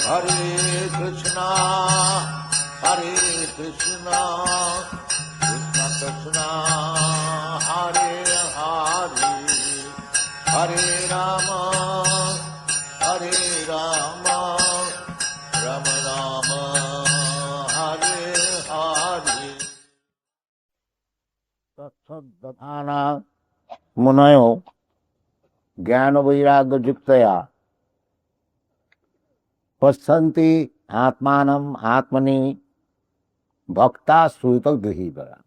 Hare Krishna, Hare Krishna, Krishna Krishna, Hare Hare, Hare Rama, Hare Rama, Rama Rama, Hare Hare. Tattva-jijñāsā munayo jnana vairagya yuktaya paṣyanti atmanam atmani bhakta sruyata grihivara.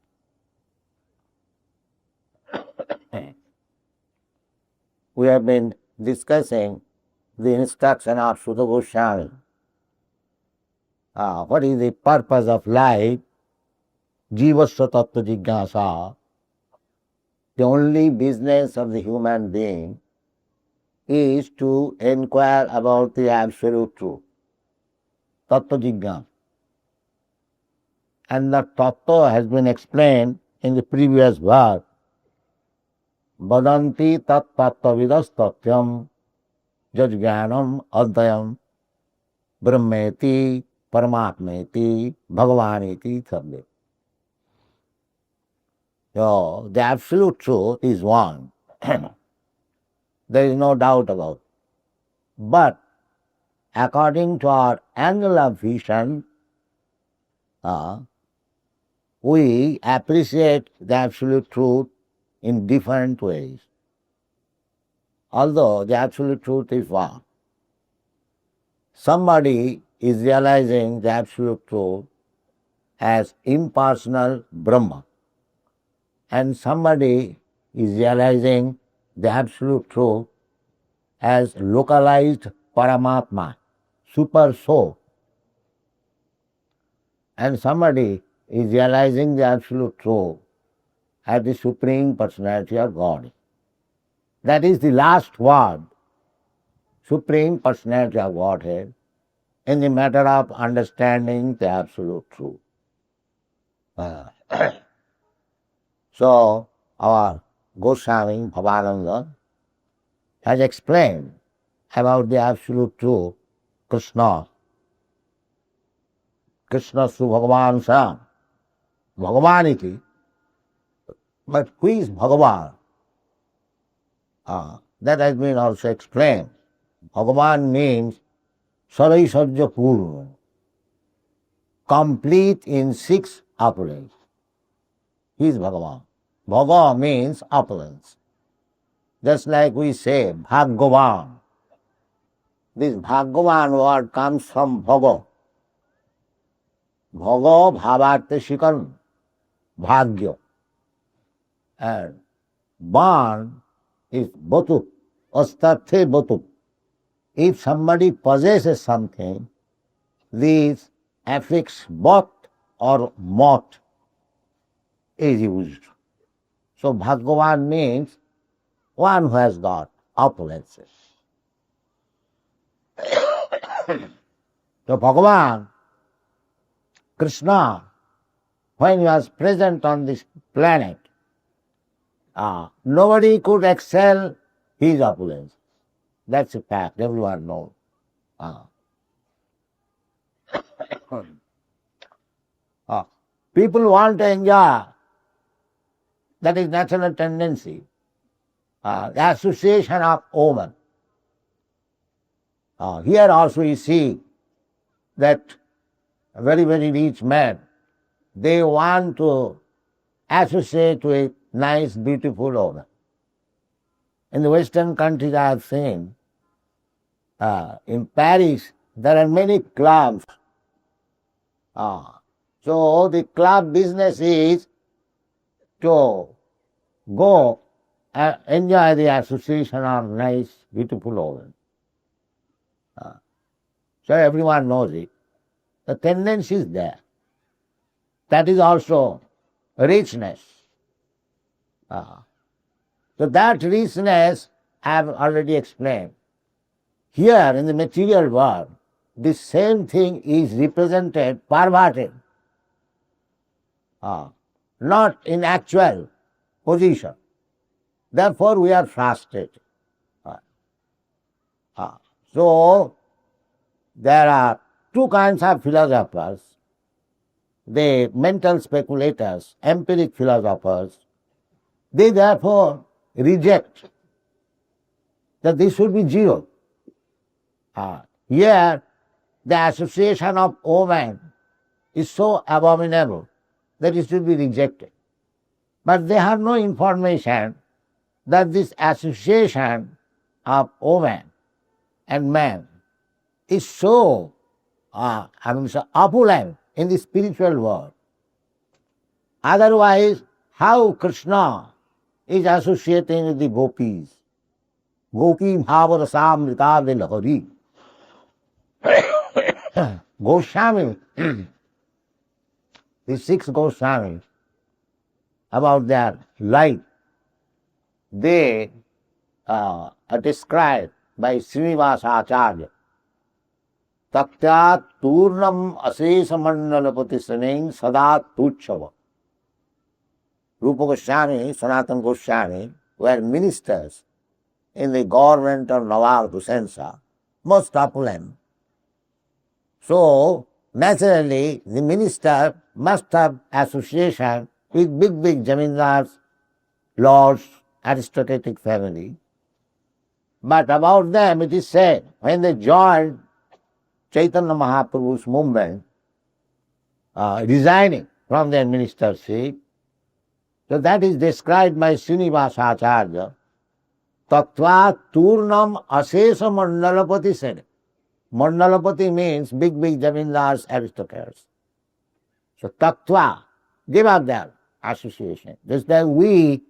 We have been discussing the instruction of Sutta Goswami. What is the purpose of life? Jivasya tattva-jijñāsā. The only business of the human being is to inquire about the absolute truth. Tattva-jijñāsā. And the tattva has been explained in the previous verse. Vadanti tat tattvavidas tatyam jajñānam adhyam brahmeti paramātmeti bhagavāniti sabde. So, the absolute truth is one. There is no doubt about it. But according to our angle of vision, we appreciate the absolute truth in different ways. Although the absolute truth is one. Somebody is realizing the absolute truth as impersonal Brahma, and somebody is realizing the absolute truth as localized Paramatma, Supersoul. And somebody is realizing the absolute truth as the Supreme Personality of God. That is the last word, Supreme Personality of Godhead, in the matter of understanding the absolute truth. So, our Goswami Bhavananda has explained about the absolute truth, Kṛṣṇa. Kṛṣṇa su Bhagavān sa, Bhagavān iti. But who is Bhagavān? That has been also explained. Bhagavān means Saraisajya Purna, complete in 6 opulence. He is Bhagavān. Bhaga means opulence. Just like we say Bhagavān. This Bhagavān word comes from Bhaga. Bhaga bhavartha shikan, bhagya. And Ban is batu, astarthe batu. If somebody possesses something, this affix bhat or mot is used. So Bhagavan means one who has got opulences. So Bhagavan, Kṛṣṇa, when he was present on this planet, nobody could excel his opulence. That's a fact, everyone knows. People want to enjoy. That is natural tendency. The association of woman. Here also you see that very, very rich men, they want to associate with nice, beautiful woman. In the Western countries I have seen, in Paris there are many clubs. So the club business is to go and enjoy the association of nice, beautiful women. So everyone knows it. The tendency is there. That is also richness. So that richness I have already explained. Here in the material world, the same thing is represented, perverted. Not in actual position. Therefore we are frustrated. So there are two kinds of philosophers, the mental speculators, empiric philosophers. They therefore reject that this should be zero. Here, the association of woman is so abominable that it should be rejected. But they have no information that this association of woman and man is so opulent in the spiritual world. Otherwise, how Kṛṣṇa is associating with the gopis? Gopi bhavarasa lahari. Goswami, the 6 Goswamis, about their life, they are described by Srinivasa acharya. Taktyat turnam asesa mandalapati saning sadat tuchava. Rupa Goswami, Sanatana Goswami were ministers in the government of Nawab Hussain Shah, most opulent. So, naturally, the minister must have association with big zamindars, lords, aristocratic family. But about them it is said, when they joined Chaitanya Mahaprabhu's movement, resigning from their ministership, so that is described by Srinivasa acharya, tattva turnam asesa mandalapati said. Mandalapati means big zamindars, aristocrats. So tattva, give up their association. Just like we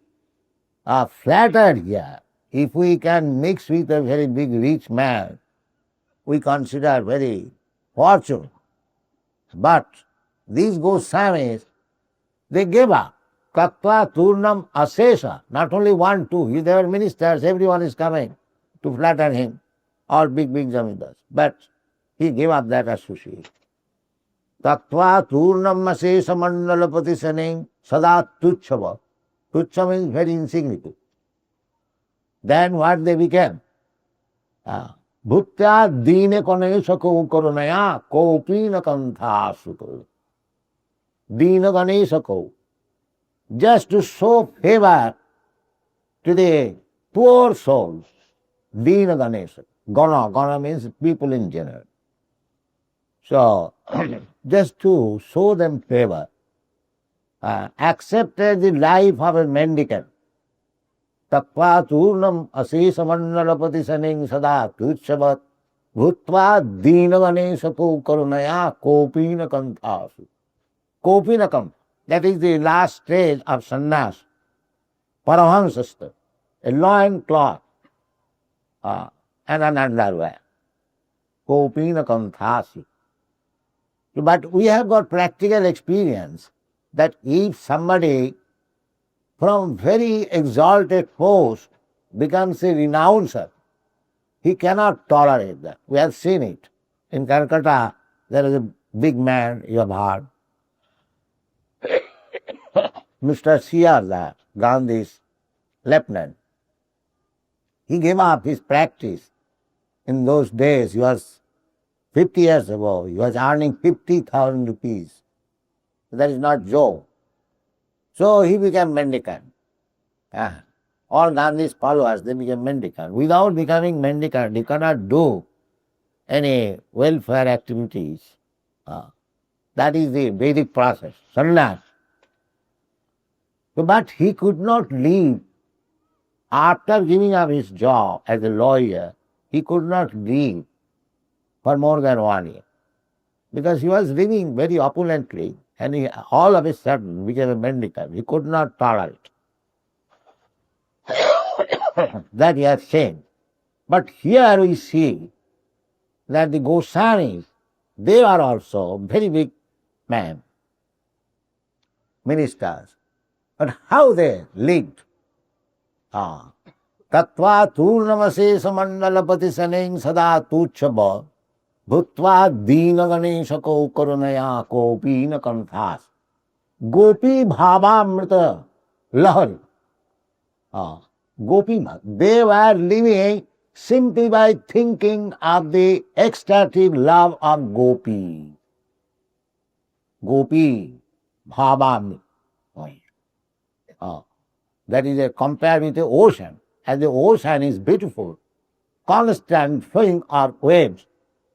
are flattered here, if we can mix with a very big rich man, we consider very fortunate. But these Goswamis, they gave up. Tattva turnam asesa, not only 1, 2, they were ministers, everyone is coming to flatter him, all big zamindars. But he gave up that association. Tattva turnam asesa mandalapati saning sadat tuchava. Tuchava means very insignificant. Then what they became? Bhutya dine ganesha ko karunaya kopina kantha suto. Dina ganesha ko. Just to show favor to the poor souls. Dina ganesha. Gana means people in general. So, just to show them favor, accepted the life of a mendicant. Tattva turnam asesa mandalapati saning sada tuchsavat bhutva dina ganesha ko karunaya kopina kanthasu. Kopina kantha, that is the last stage of sannyas. Paramahamsasta, a loin cloth and an underwear. Kopina kanthasi. But we have got practical experience that if somebody from very exalted post becomes a renouncer, he cannot tolerate that. We have seen it. In Calcutta, there is a big man, you have heard. Mr. Siarda, Gandhi's lieutenant. He gave up his practice. In those days, he was 50 years ago, he was earning 50,000 rupees. That is not joke. So he became mendicant. All Gandhi's followers, they became mendicant. Without becoming mendicant, he cannot do any welfare activities. That is the Vedic process, sannyas. But he could not live. After giving up his job as a lawyer, he could not live for more than 1 year. Because he was living very opulently and he all of a sudden became a mendicant. He could not tolerate. That he has changed. But here we see that the Goswamis, they are also very big men, ministers. But how they lived? Tattva turnamase mandalapati saning sada tuchaba bhutva dina ganesha ko karunaya kopina kanthas gopi bhavamrita lahari. Gopi, they were living simply by thinking of the ecstatic love of gopi. Gopi, bhava. That is compared with the ocean. As the ocean is beautiful, constant flowing of waves.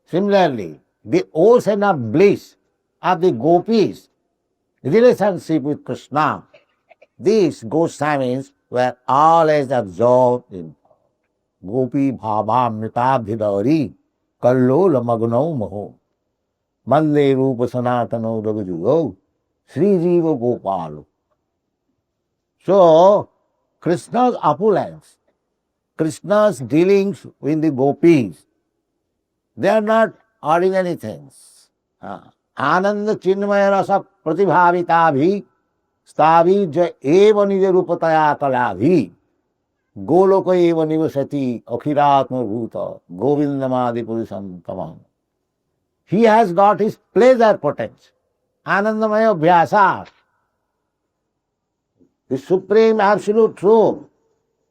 Similarly, the ocean of bliss of the gopis, relationship with Kṛṣṇa, these Goswamis were always absorbed in gopi bhava mritabhidari kallola magnau maho mande rupa sanatano ragajugo Sri Jiva Gopalo. So, Krishna's opulence, Krishna's dealings with the gopis, they are not ordinary things. Ananda chinmaya rasa pratibhavita stavi ja eva nija rupataya kaladhi goloka eva nivasati akhiratma bhuta govindamadi purusam tamam. He has got his pleasure potential. Anandamaya bhyasa. The Supreme Absolute Truth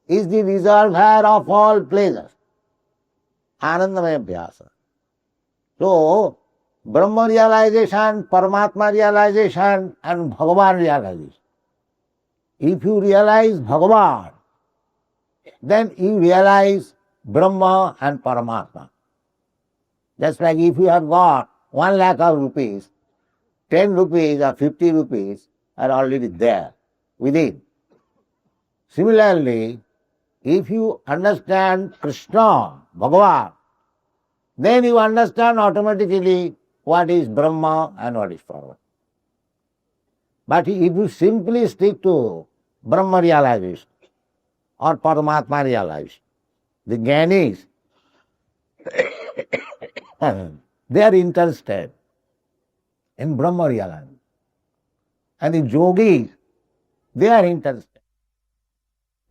is the reservoir of all pleasures. Anandamaya bhyasa. So, Brahma realization, Paramatma realization and Bhagavān realization. If you realize Bhagavān, then you realize Brahma and Paramatma. Just like if you have got 1 lakh of rupees, 10 rupees or 50 rupees are already there within. Similarly, if you understand Kṛṣṇa, Bhagavān, then you understand automatically what is Brahma and what is Paramatma. But if you simply stick to Brahma realization or Paramatma realization, the Jnanis, they are interested in Brahma realization. And the yogis, they are interested.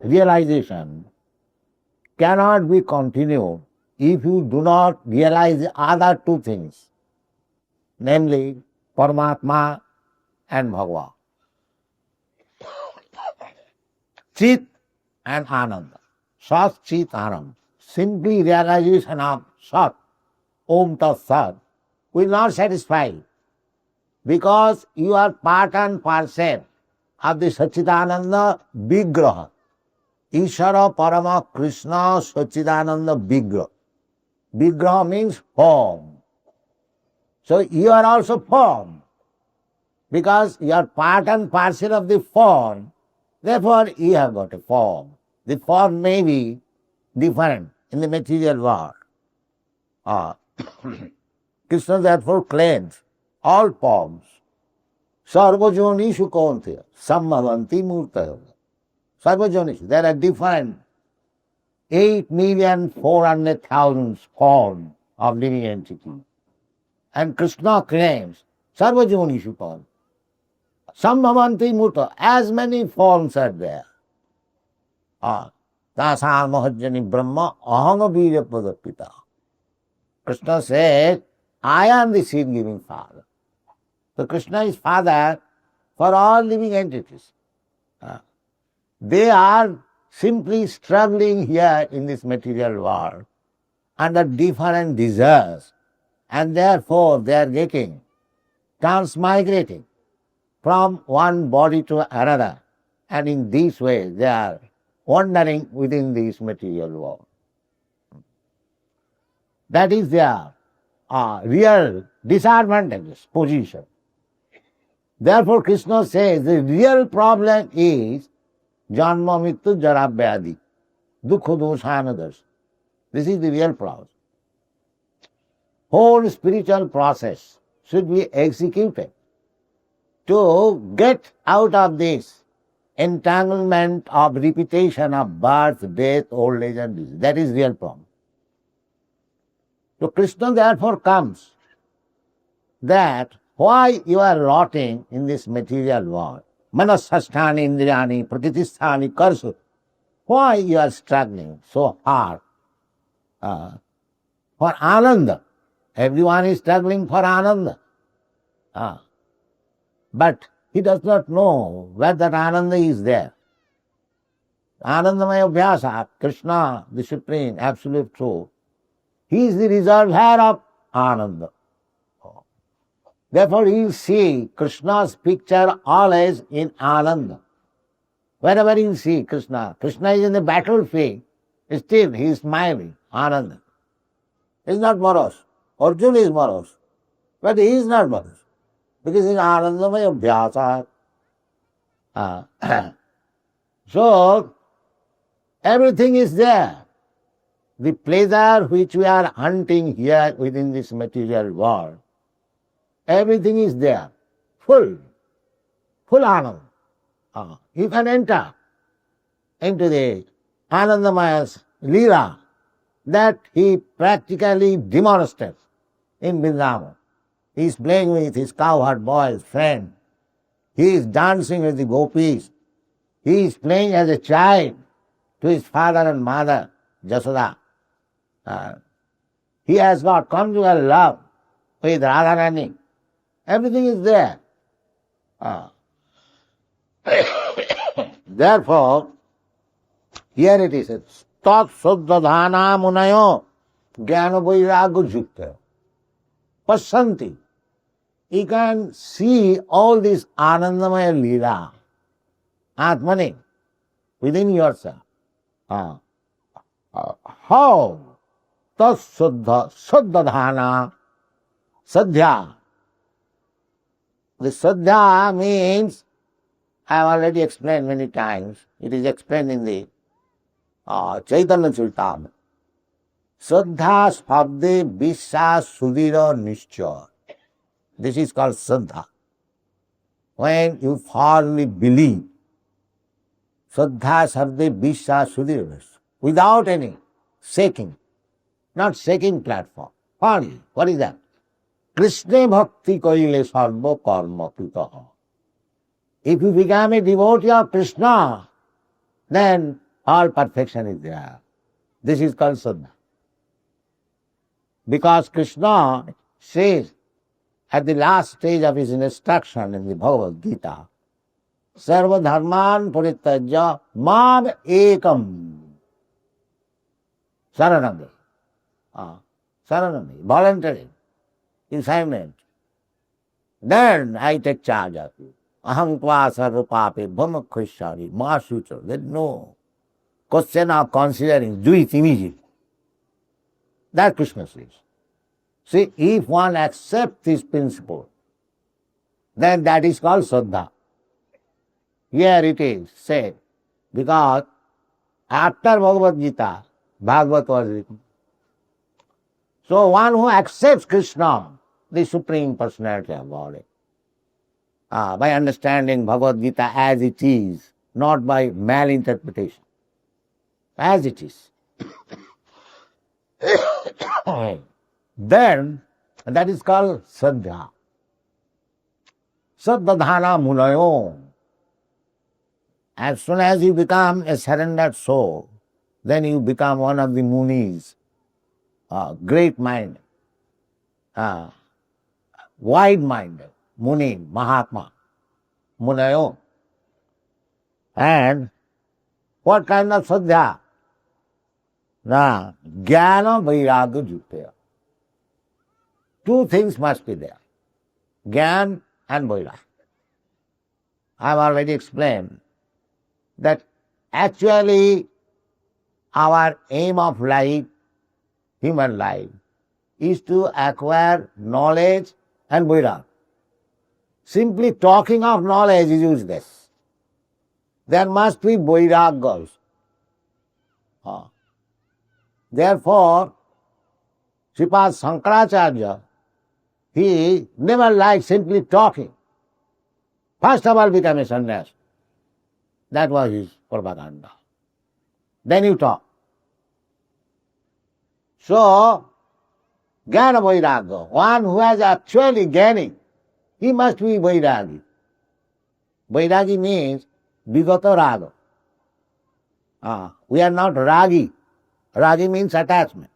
Realization cannot be continued if you do not realize the other two things, namely Paramatma and Bhagavān. Chit and Ananda. Sat, Chit, Ananda. Simply realization of Sat, Om Tat Sat, will not satisfy because you are part and parcel of the Satchidananda Vigraha. Ishara Parama Krishna Satchidananda Vigraha. Vigraha means form. So you are also form. Because you are part and parcel of the form, therefore you have got a form. The form may be different in the material world. Krishna therefore claims all forms. Sarvajonishu kauntya sammavanti murtaya. Sarvajonishu, there are different 8,400,000 forms of living entity. And Krishna claims Sarvajonishu kauntya. Sammavanti murtaya, as many forms are there. Tasam mahajjani brahma ahanga virya padapita. Krishna says, I am the seed-giving Father. So Krishna is Father for all living entities. They are simply struggling here in this material world under different desires, and therefore they are getting transmigrating from one body to another, and in this way they are wandering within this material world. That is their real disadvantageous position. Therefore Krishna says the real problem is janma mittu jara vyadi, dukha dosanadas. This is the real problem. Whole spiritual process should be executed to get out of this entanglement of repetition of birth, death, old age and disease. That is real problem. So Krishna therefore comes that why you are rotting in this material world, manasasthani indriyani pratithisthani karsu, why you are struggling so hard for ananda. Everyone is struggling for ananda. But he does not know where that ananda is there. Anandamaya Abhyasa, Krishna, the Supreme, Absolute Truth, he is the reservoir of Ananda. Therefore, you see Krishna's picture always in Ananda. Wherever you see Krishna, Krishna is in the battlefield, still he is smiling, Ananda. He is not morose. Arjuna is morose, but he is not morose, because he is Anandamaya Abhyasa. So, everything is there. The pleasure which we are hunting here within this material world, everything is there, full Ananda. You can enter into the Anandamaya's Leela that he practically demonstrates in Vrindavan. He is playing with his cowherd boy's friend. He is dancing with the gopis. He is playing as a child to his father and mother, Jasoda. He has got conjugal love with Radharani. Everything is there. Therefore, here it is, Tat Suddhadhana Munayo Jnana Vairagya Jukta Pasyanti. You can see all this Anandamaya Leela, Atmani, within yourself. How? Tat Suddhadhana Sadhya. The Sadhya means, I have already explained many times, it is explained in the Chaitanya Charitamrita. Sadhya Spabde Vishya Sudhira Nishcha. This is called Sadhya. When you firmly believe, Sadhya Sabde Vishya Sudhira Nishcha, without any shaking, not shaking platform. Firmly. What is that? Krishna bhakti kaile sarva karma pitaha. If you become a devotee of Krishna, then all perfection is there. This is called Sadhya. Because Krishna says at the last stage of his instruction in the Bhagavad Gita, Sarva dharman parityajya mam ekam saranam. Saranam, voluntary, assignment. Then I take charge of you. Aham tva sarva pape bhama kṛṣṇari ma sutra. There is no question of considering, do it immediately. That Krishna says. See, if one accepts this principle, then that is called Sadhya. Here it is said, because after Bhagavad Gita, Bhagavad was written. So one who accepts Krishna, the Supreme Personality of Godhead, by understanding Bhagavad Gita as it is, not by malinterpretation, as it is, then that is called Sadhya. Saddhadhana munayo. As soon as you become a surrendered soul, then you become one of the munis, great mind, wide-minded, muni, mahatma, munayo. And what kind of sadhya? Jnana vairagya jukta. Two things must be there, Jnana and vairagya. I have already explained that actually our aim of life, human life, is to acquire knowledge and vairagya. Simply talking of knowledge is useless. There must be vairagya also. Therefore, Sripad Shankaracharya, he never liked simply talking. First of all, become a sannyasi. That was his propaganda. Then you talk. So, Jnana Vairagya, one who has actually gaining, he must be Vairagi. Vairagi means Vigata Raga. We are not Ragi. Ragi means attachment.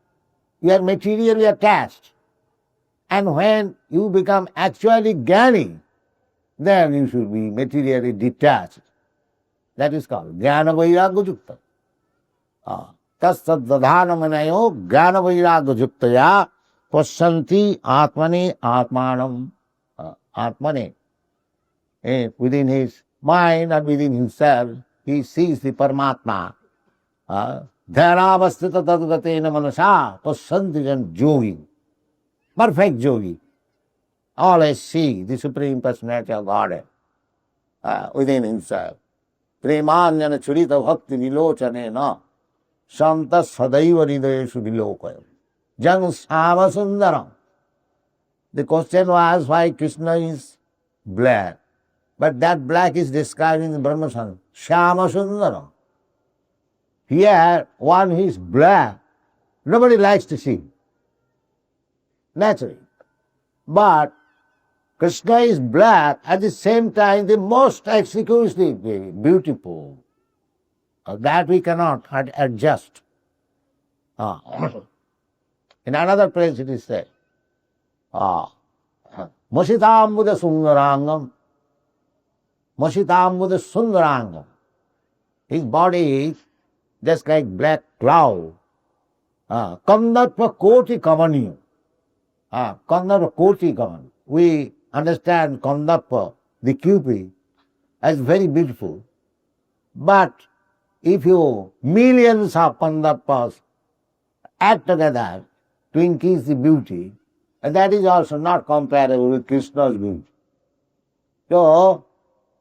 You are materially attached. And when you become actually Jnani, then you should be materially detached. That is called Jnana Vairagya Yukta. Tasadadhanamanayo Jnana Vairagya Yuktaya Pasyanti Atmani Atmanam. Atmani. Within his mind and within himself, he sees the Paramatma. Dhyanavastita tadgatena manasa pasyanti yogi. Perfect yogi. Always see the Supreme Personality of Godhead within himself. Premanyana churita bhakti vilochanena santa sadaiva hridayeshu vilokayam. Jang sama sundaram. The question was why Krishna is black. But that black is described in the Brahma Sangha. Shama sundaram. Here, one who is black, nobody likes to see. Naturally. But Krishna is black, at the same time the most exquisitely beautiful. That we cannot adjust. In another place it is said, Masitambuda Sundarangam. Masitambuda Sundarangam. His body is just like black cloud. Kandarpa Koti Kavani. Kandarpa Koti Kavani. We understand Kandarpa, the Cupid, as very beautiful. But if you millions of Kandarpas act together to increase the beauty, that is also not comparable with Krishna's beauty. So,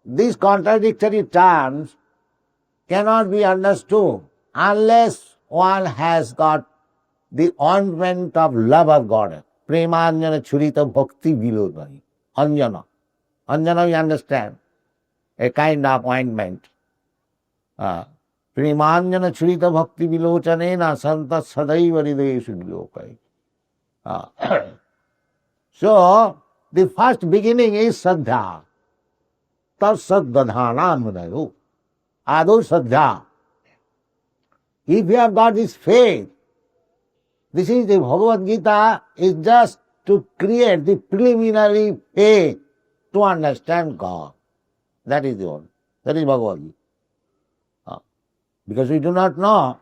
these contradictory terms cannot be understood unless one has got the ointment of love of God. Premanjana churita bhakti vilodhani. Anjana. Anjana, you understand, a kind of ointment. Premanjana churita bhakti vilochanena santa sadaiva hridayeshu vilokayam. So, the first beginning is Saddha. Tasadadhanamadayo. Ado Saddha. If you have got this faith, this is the Bhagavad Gita is just to create the preliminary faith to understand God. That is the one. That is Bhagavad Gita. Because we do not know,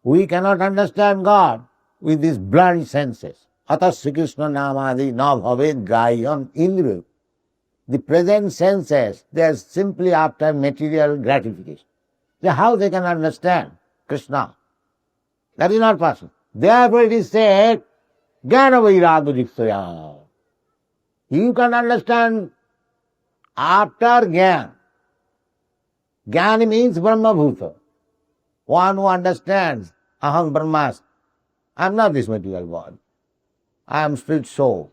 we cannot understand God with these blind senses. Atasya Krishna namadi na bhaved grahyan indriya. The present senses, they are simply after material gratification. So how they can understand Krishna? That is not possible. Therefore it is said, Jnana Vairagya Yuktaya. You can understand after Jnana. Jnana means Brahma Bhuta. One who understands, Aham Brahmas, I am not this material body. I am spirit soul.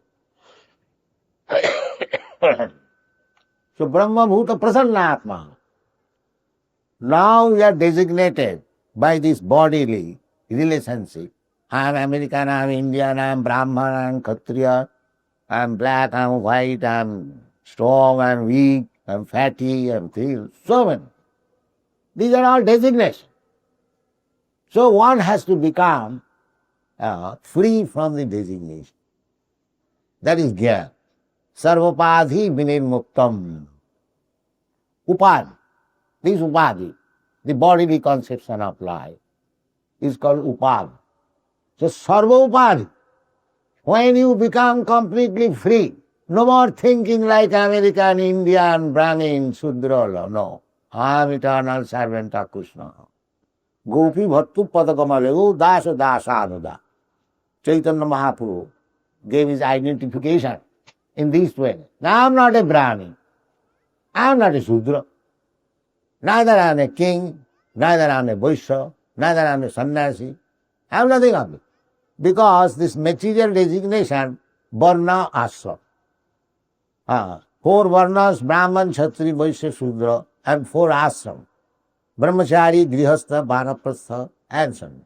So Brahma Bhuta Prasannatma. Now we are designated by this bodily relationship. I am American, I am Indian, I am Brahman, I am Kshatriya, I am black, I am white, I am strong, I am weak, I am fatty, I am thin, so many. These are all designations. So one has to become free from the designation. That is Jnana. Sarvapadhi vinirmuktam. Upadhi. This upadhi, the bodily conception of life, is called upadhi. So sarva upadhi. When you become completely free, no more thinking like American, Indian, Brahmin, Shudra, no. I am eternal servant of Kṛṣṇa. Gopi bhattu padakamalevu dasa dasanuda. Chaitanya Mahaprabhu gave his identification in this way. Now I am not a Brahmin, I am not a Shudra, neither I am a king, neither I am a Vaishya, neither I am a sannyasi, I am nothing of it. Because this material designation, Varna Ashram. 4 Varnas, Brahman, Kshatriya, Vaishya, Shudra, and 4 Ashram. Brahmachari, Grihastha, Vanaprastha, and so on.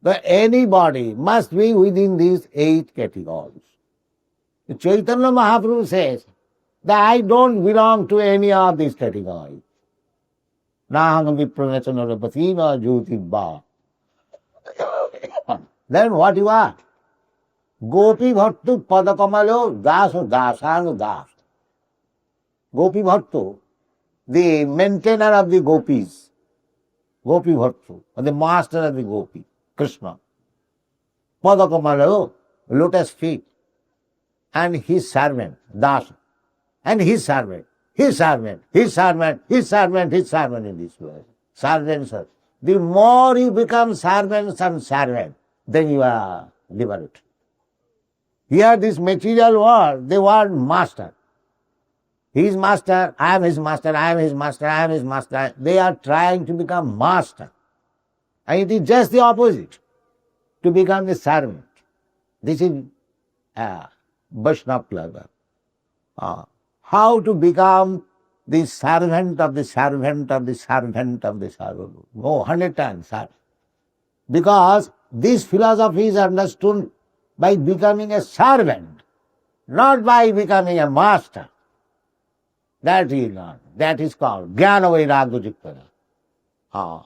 But anybody must be within these 8 categories. Chaitanya Mahaprabhu says that I don't belong to any of these categories. Naham vipranacanarapati na jyotibba. Then what you are? Gopi bhattu padakamalo daso dasanu das. Gopi bhattu, the maintainer of the gopis, Gopi Bhattu, or the master of the gopi, Kṛṣṇa. Padakamala, lotus feet, and his servant, Dasa, and his servant, his servant, his servant, his servant, his servant in this way. Servants are. The more you become servants and servant, then you are liberated. Here this material world, they want master. He is master, I am his master, I am his master, I am his master. They are trying to become master. And it is just the opposite, to become the servant. This is Vaishnava clever. How to become the servant of the servant of the servant of the servant. No, 100 times, sir. Because this philosophy is understood by becoming a servant, not by becoming a master. That is not. That is called jnana vairagya jikta.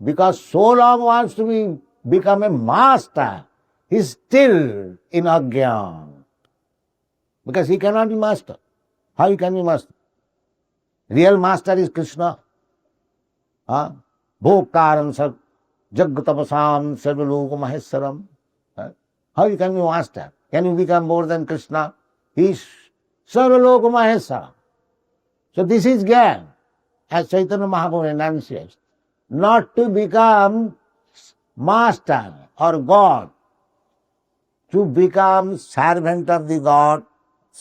Because so long wants to become a master, he is still in ajnana. Because he cannot be master. How he can be master? Real master is Kṛṣṇa. Bhoktaram sat jagatapasam sarvaloka maheswaram. How you can be master? Can you become more than Kṛṣṇa? He is sarvaloka maheswaram. So this is Gyan, as Chaitanya Mahaprabhu enunciates. Not to become master or God, to become servant of the God,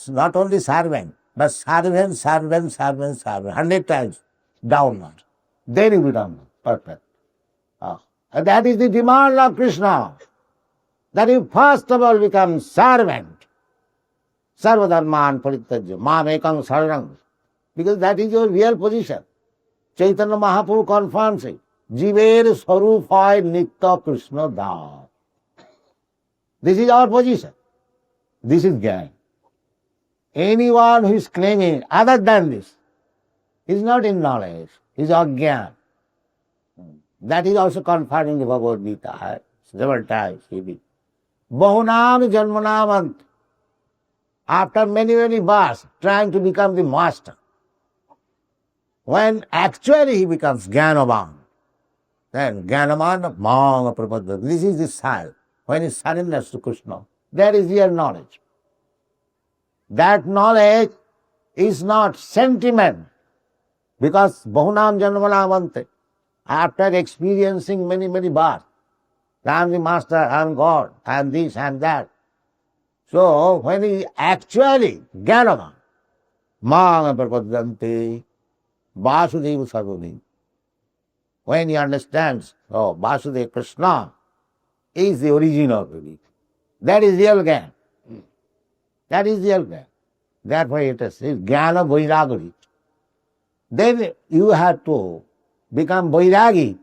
not only servant, but servant, servant, servant, servant, 100 times downward. Then you become perfect. And that is the demand of Kṛṣṇa, that you first of all become servant. Sarvadharman parityajya, mamekam saranam. Because that is your real position. Chaitanya Mahaprabhu confirms it. Jiver sarupāya nitya Kṛṣṇa dāsa. This is our position. This is Gyan. Anyone who is claiming other than this is not in knowledge, is ajnana. That is also confirmed in the Bhagavad Gita several times. Bahunam janmanam. After many births, trying to become the master. When actually he becomes Jnanavan, then Jnanavan Manga Prapada. This is the sign. When he surrenders to Kṛṣṇa, that is real knowledge. That knowledge is not sentiment, because Bahunam Janmanamante, after experiencing many births, I am the master, I am God, I am this, I am that. So when he actually Jnanavan, Manga Prapadante, Vasudeva Sarvani, when he understands, oh, Vasudeva Kṛṣṇa is the origin of it, that is real Jnana. That is real Jnana. Therefore it is jnana vairagya. Then you have to become vairagi,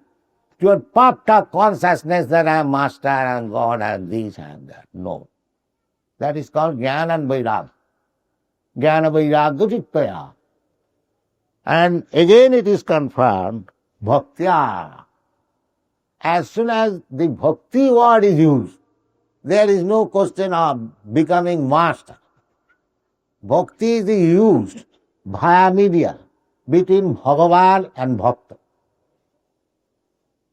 to your puffed up consciousness that I am master, I am God, I am this, I am that. No. That is called jnana and vairagya. Jnana vairagya jittaya. And again it is confirmed, bhaktya. As soon as the bhakti word is used, there is no question of becoming master. Bhakti is used via media between Bhagavān and Bhakta.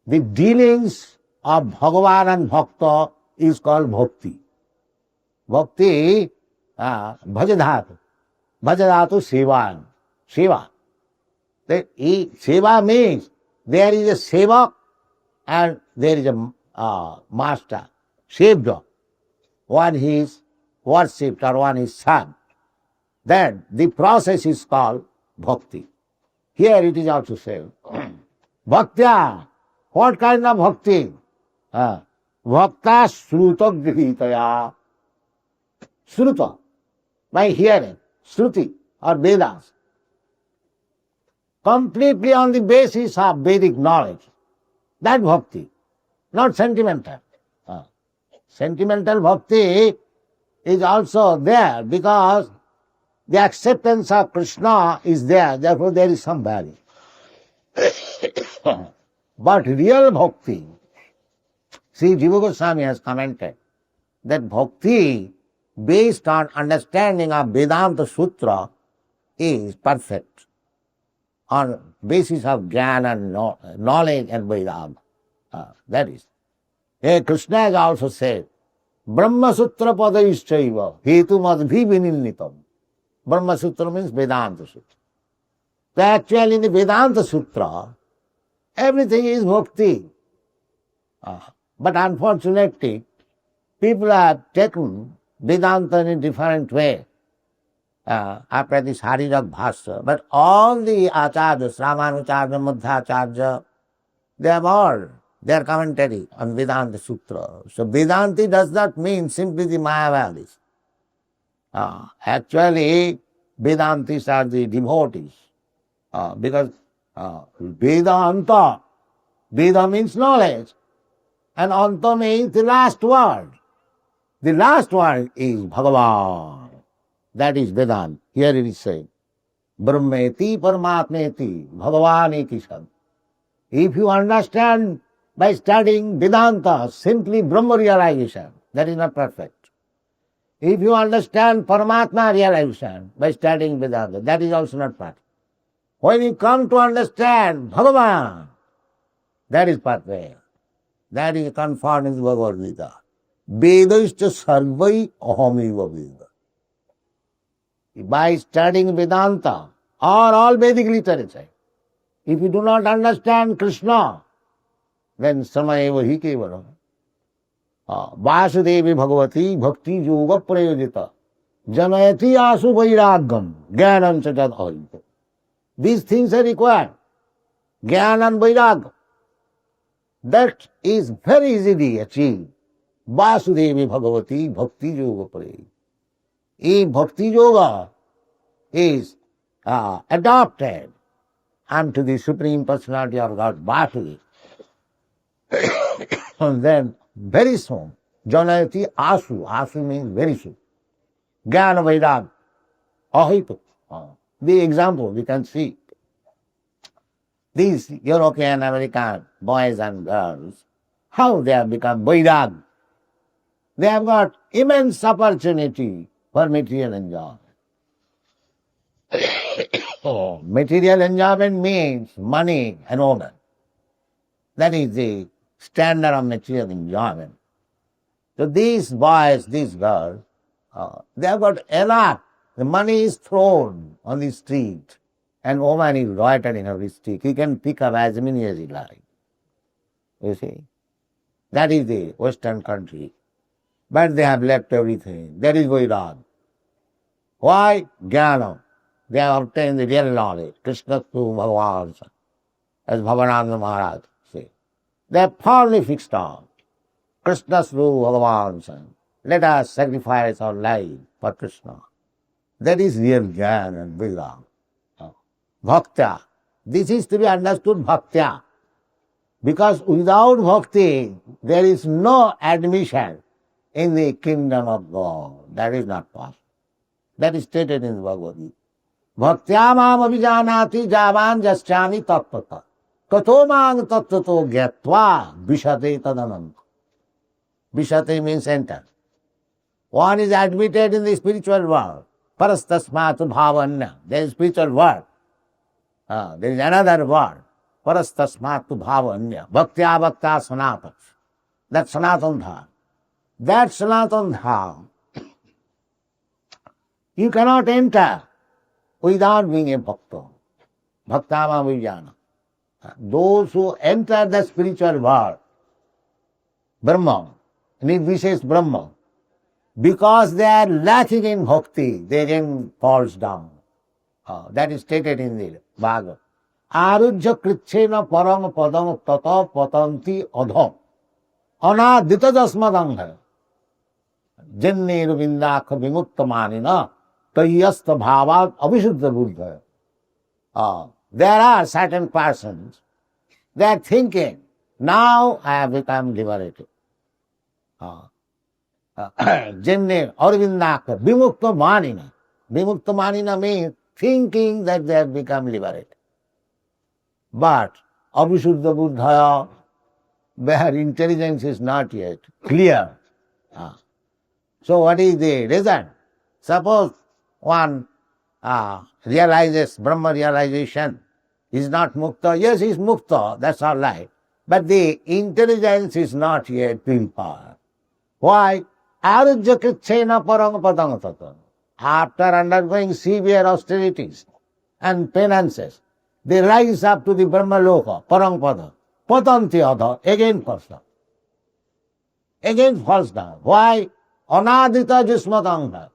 The dealings of Bhagavān and Bhakta is called bhakti. Bhakti, bhajadhatu. Bhajadhatu seva. Seva. Seva means there is a sevak and there is a master, saved. One is worshipped or one is served. Then the process is called bhakti. Here it is also said, bhaktya. What kind of bhakti? Bhakta sruta grihitaya. Sruta, by hearing, Shruti or Vedas. Completely on the basis of Vedic knowledge. That bhakti, not sentimental. Sentimental bhakti is also there because the acceptance of Kṛṣṇa is there, therefore there is some value. But real bhakti, see, Jiva Goswami has commented that bhakti based on understanding of Vedanta Sutra is perfect. on basis of jnana and knowledge and vairagya. That is. Here Krishna has also said, Brahma Sutra Padayischaiva Hetu Madhvi Vinilnitam. Brahma Sutra means Vedanta Sutra. So actually in the Vedanta Sutra, everything is bhakti. But unfortunately, people have taken Vedanta in a different way after this Harirag-bhāsya. But all the acharyas, Rāmānucārya, Madhvacārya, they have all their commentary on Vedanta Sutra. So Vedanti does not mean simply the Mayavadis. Actually, Vedantis are the devotees. Because Vedanta, Veda means knowledge, and Anta means the last word. The last word is Bhagavān. That is Vedanta. Here it is saying, Brahmeti Paramātmeti Bhagavān ekishad. If you understand by studying Vedanta simply Brahma realization, that is not perfect. If you understand Paramatma realization by studying Vedanta, that is also not perfect. When you come to understand Bhagavan, that is perfect. That is confirmed in the Bhagavad Gita. Vedaischa sarvai ahamiva Veda. By studying Vedanta or all Vedic literature, if you do not understand Krishna, then samayeva hi kevalam. Vasudevi Bhagavati Bhakti Yoga Prayojita Janayati Asu Vairagam Jnanam Sajad Ahita. These things are required. Jnana and Vairagam. That is very easily achieved. Vasudevi Bhagavati Bhakti Yoga Prayojita. If Bhakti Yoga is adopted unto the Supreme Personality of God, Vasudeva, and then very soon, Janayati Asu, Asu means very soon, Jnana Vairagya, Ahita. The example we can see. These European American boys and girls, how they have become Vairagya. They have got immense opportunity for material enjoyment. Material enjoyment means money and woman. That is the standard of material enjoyment. So these boys, these girls, they have got enough. The money is thrown on the street and woman is loitering on the street. He can pick up as many as he likes. You see? That is the Western country. But they have left everything. That is Vairagya. Why? Jnana. They have obtained the real knowledge. Kṛṣṇa through Bhagavān, as Bhavananda Maharaj says. They have firmly fixed on Kṛṣṇa through Bhagavān. Let us sacrifice our life for Kṛṣṇa. That is real Jnana and Vairagya. Bhaktya. This is to be understood bhaktya. Because without bhakti, there is no admission in the kingdom of God. That is not possible. That is stated in the Bhagavad Gita. Bhaktya mam abhijanati javan jasyami tattvata. Kato mang tattvato gyatva vishate tadanam. Vishate means enter. One is admitted in the spiritual world. Parastasmatu bhavanya. There is spiritual world. There is another word. Parastasmatu bhavanya. Bhaktya bhaktya sanatana. That sanatana dharma. That sanatana dharma you cannot enter without being a bhakta. Bhaktama vijnana. Those who enter the spiritual world, Brahma, Nirvishesh Brahma, because they are lacking in bhakti, their aim falls down. That is stated in the Bhagavatam. Arujya kritchena param padam tata patanti adham. Anadita jasmadangha. Jenne ruvindakha vimuktamanina tayyasta bhavat abhishuddha buddha. There are certain persons, they are thinking, now I have become liberated. Jenne arvindakha vimuktamanina. Vimuktamanina means thinking that they have become liberated. But abhishuddha buddha, their intelligence is not yet clear. So what is the result? Suppose one realizes Brahma realization Is not mukta. Yes, he is mukta, that's all right. But the intelligence is not yet purified. Why? Arujya Kṛṣṇa parang padang tata. After undergoing severe austerities and penances, they rise up to the Brahmaloka, parang pada. Patanti adha, again falls down. Again falls down. Why? Anadita jusmatangha.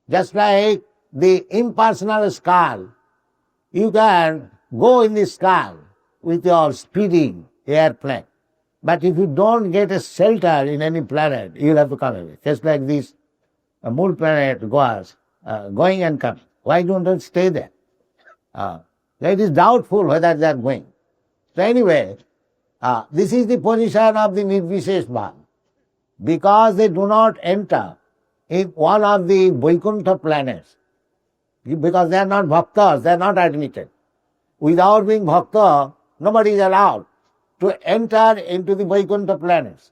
Just like the impersonal skull, you can go in the sky with your speeding airplane. But if you don't get a shelter in any planet, you will have to come away. Just like this moon planet goes, going and coming. Why don't they stay there? It is doubtful whether they are going. So anyway, this is the position of the Nirvishesh. Because they do not enter in one of the Vaikuntha planets, because they are not bhaktas, they are not admitted. Without being bhakta, nobody is allowed to enter into the Vaikuntha planets.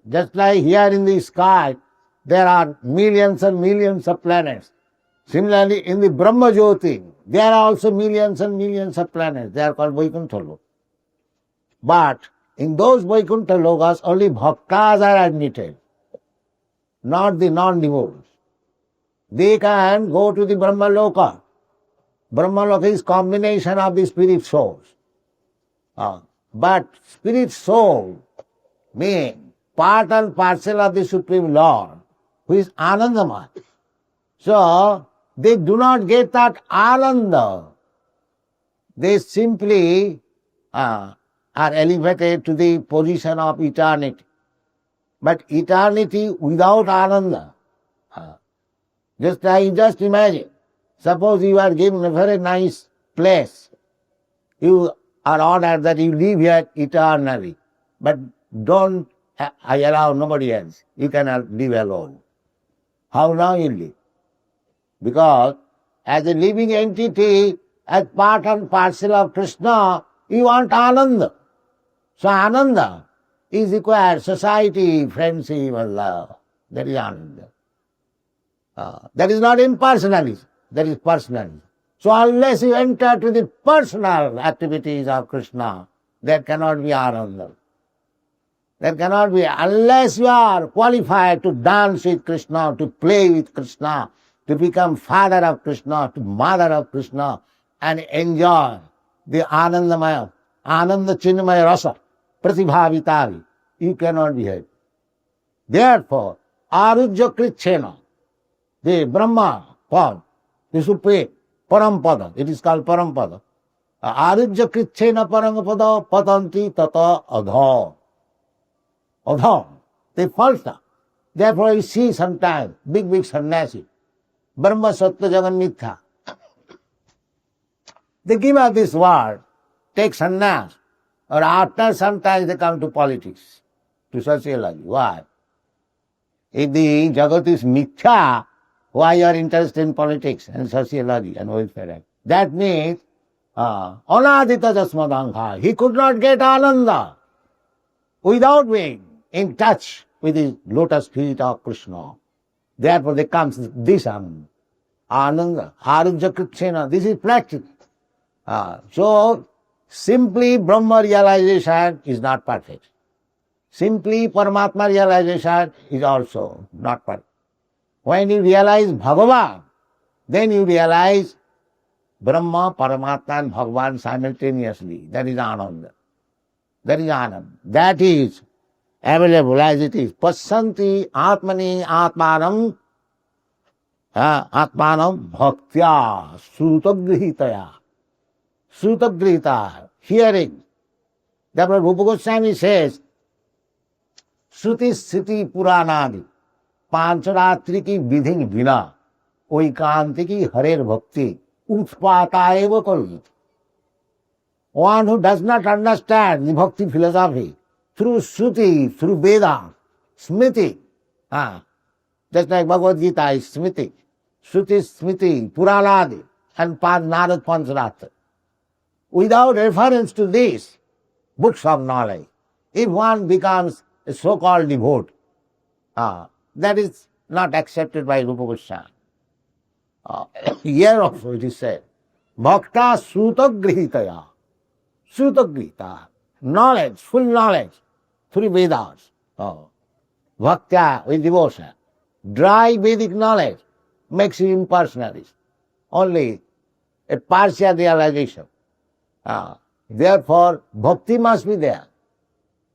Just like here in the sky, there are millions and millions of planets. Similarly, in the Brahma Jyoti, there are also millions and millions of planets. They are called Vaikuntha Lokas. But in those Vaikuntha Lokas, only bhaktas are admitted, not the non-devotees. They can go to the Brahma Loka. Brahma Loka is combination of the spirit souls. But spirit soul means part and parcel of the Supreme Lord, who is Anandamaya. So, they do not get that Ananda. They simply are elevated to the position of eternity. But eternity without Ananda. Just imagine, suppose you are given a very nice place. You are ordered that you live here eternally, but don't allow nobody else. You cannot live alone. How now you live? Because as a living entity, as part and parcel of Krishna, you want Ananda. So Ananda is required, society, friendship, and love. That is Ananda. That is not impersonalism, that is personalism. So unless you enter to the personal activities of Krishna, there cannot be Ananda. There cannot be, unless you are qualified to dance with Krishna, to play with Krishna, to become father of Krishna, to mother of Krishna, and enjoy the Anandamaya, Ananda Chinnamaya Rasa, Pratibhavitavi. You cannot be here. Therefore, Arujya Kṛṣṇa, the Brahma Pada, the Supreme, Paramātmā, it is called Paramātmā. Arujya Kṛṣṇa Paramātmā patanti tata adha. Adha, they fall down. Therefore you see sometimes big sannyasi, Brahma Sattva Jagan Mithya. They give up this word, take sannyas, or after sometimes they come to politics, to sociology. Why? If the Jagat is mithya, why you are interested in politics and sociology and welfare? That means anadita jasmadangha. He could not get Ananda without being in touch with the lotus feet of Krishna. Therefore there comes this Ananda, Arujya Kṛṣṇa. This is practical. So simply Brahma realization is not perfect. Simply Paramatma realization is also not perfect. When you realize Bhagavān, then you realize Brahma, Paramatma and Bhagavān simultaneously. That is Ananda. That is Ananda. That is available as it is. Pasyanti Atmani Atmanam Atmanam Bhaktya Srutagrihitaya. Srutagrihita, hearing. Therefore Rupa Goswami says, Shruti Sthiti Puranadi पांचरात्रि की विधि बिना एकांत की हरेर भक्ति उत्पाता एव करुत. One who does not understand the bhakti philosophy through Shruti, through Veda, Smriti, just like Bhagavad Gita is Smriti, Shruti, Smriti, Puranadi, and Narad Pancharatra. Without reference to these books of knowledge, if one becomes a so-called devotee, that is not accepted by Rupa Goswami. Here also it is said, bhakta sutagrihitaya. Sutagrihita. Knowledge, full knowledge, through Vedas. Bhaktya with devotion. Dry Vedic knowledge makes you impersonalist. Only a partial realization. Therefore, bhakti must be there.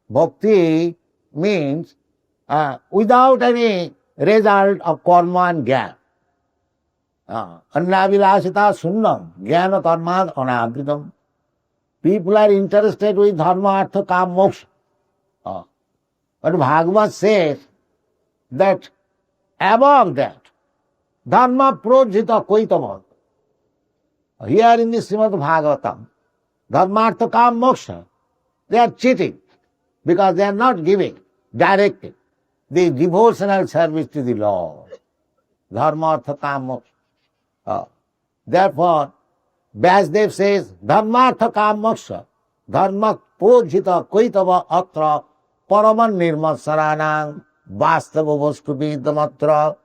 Bhakti means without any result of karma and jnana. Annavilasita sunnam, jnana karma anadritam. People are interested with dharma, artha, kama, moksha. But Bhagavad says that above that, dharma projita koitama. Here in the Śrīmad-Bhāgavatam, dharma, artha, kama, moksha, they are cheating because they are not giving directly the devotional service to the Lord. Dharma, artha, kama, moksha. Therefore, Vyasdev says, dharma, artha, kama, moksha, dharma pojita koitava atra paraman nirmat saranang vastava vastu vidamatra.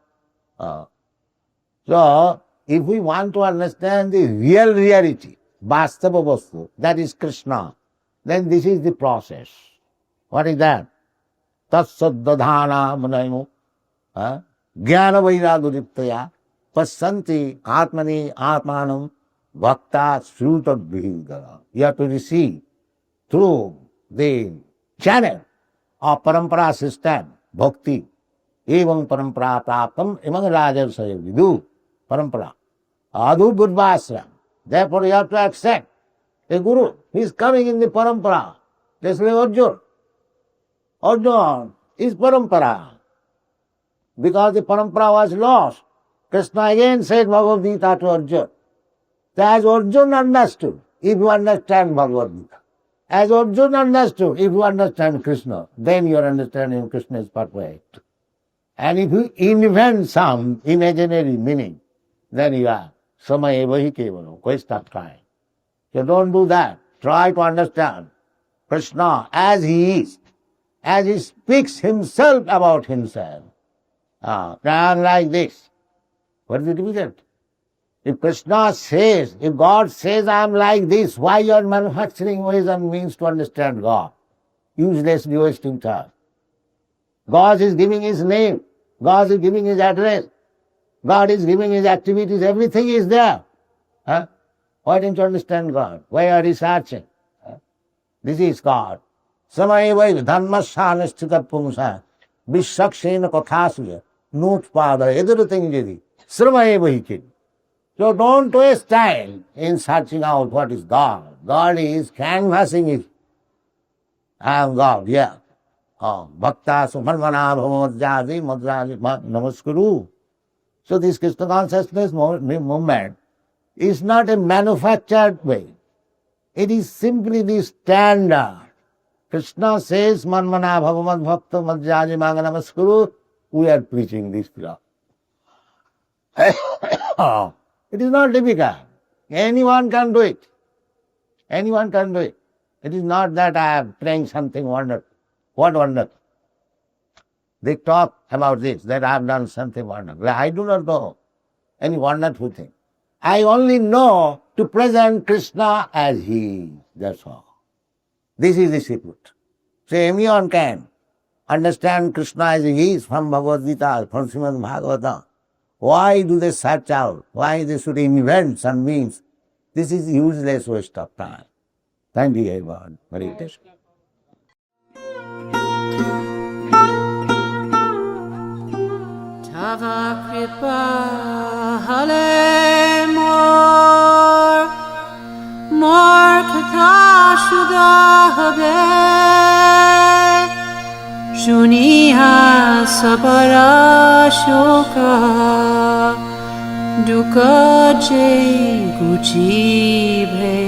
So, if we want to understand the real reality, vastava vastu, that is Kṛṣṇa, then this is the process. What is that? Tatsadadhana manaymu jnana vairaguriptaya pasyanti atmani atmanam bhakta srutadbhigara. You have to receive through the channel of parampara system, bhakti, evam parampara praptam imam rajarsaya vidu parampara. Adu budvasram. Therefore you have to accept a guru. He is coming in the parampara. Just like Arjuna. Arjuna is parampara. Because the parampara was lost, Kṛṣṇa again said Bhagavad Gita to Arjuna. So as Arjuna understood, if you understand Bhagavad Gita, as Arjuna understood, if you understand Kṛṣṇa, then your understanding of Kṛṣṇa is perfect. And if you invent some imaginary meaning, then you are samayeva hi kevalam. Waste of time. So don't do that. Try to understand Kṛṣṇa as he is, as he speaks himself about himself. Like this. What is the difficult? If Kṛṣṇa says, if God says, I am like this, why you are manufacturing ways and means to understand God? Uselessly wasting time. God is giving his name. God is giving his address. God is giving his activities. Everything is there. Why don't you understand God? Why are you researching? This is God. Samayeva dhammasthānasthita pumsa vishakṣena kathāsuya notpada everything jedi sramayeva hikid. So don't waste time in searching out what is God. God is canvassing it. I am God, yeah. Bhakta sumarmana bhamadjadi madjadi namaskuru. So this Krishna consciousness movement is not a manufactured way. It is simply the standard. Kṛṣṇa says, manmana bhavamad bhakta madjadi manga namaskuru. We are preaching this philosophy. It is not difficult. Anyone can do it. Anyone can do it. It is not that I am praying something wonderful. What wonderful? They talk about this, that I have done something wonderful. I do not know any wonderful thing. I only know to present Kṛṣṇa as he is. That's all. This is the secret. So anyone can understand Kṛṣṇa as he is from Bhagavad Gita, from Śrīmad-Bhāgavatam. Why do they search out? Why they should invent some means? This is useless waste of time. Thank you, everyone. Hare Krishna. Tava kripa hale more katha shuddha habe shuniha sabara shoka dukkha je guchi bhe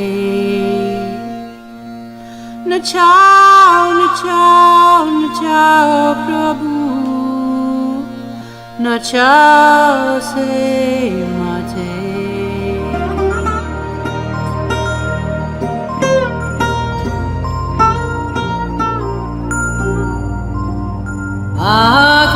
nachao nachao nachao prabhu nachao se mate Ah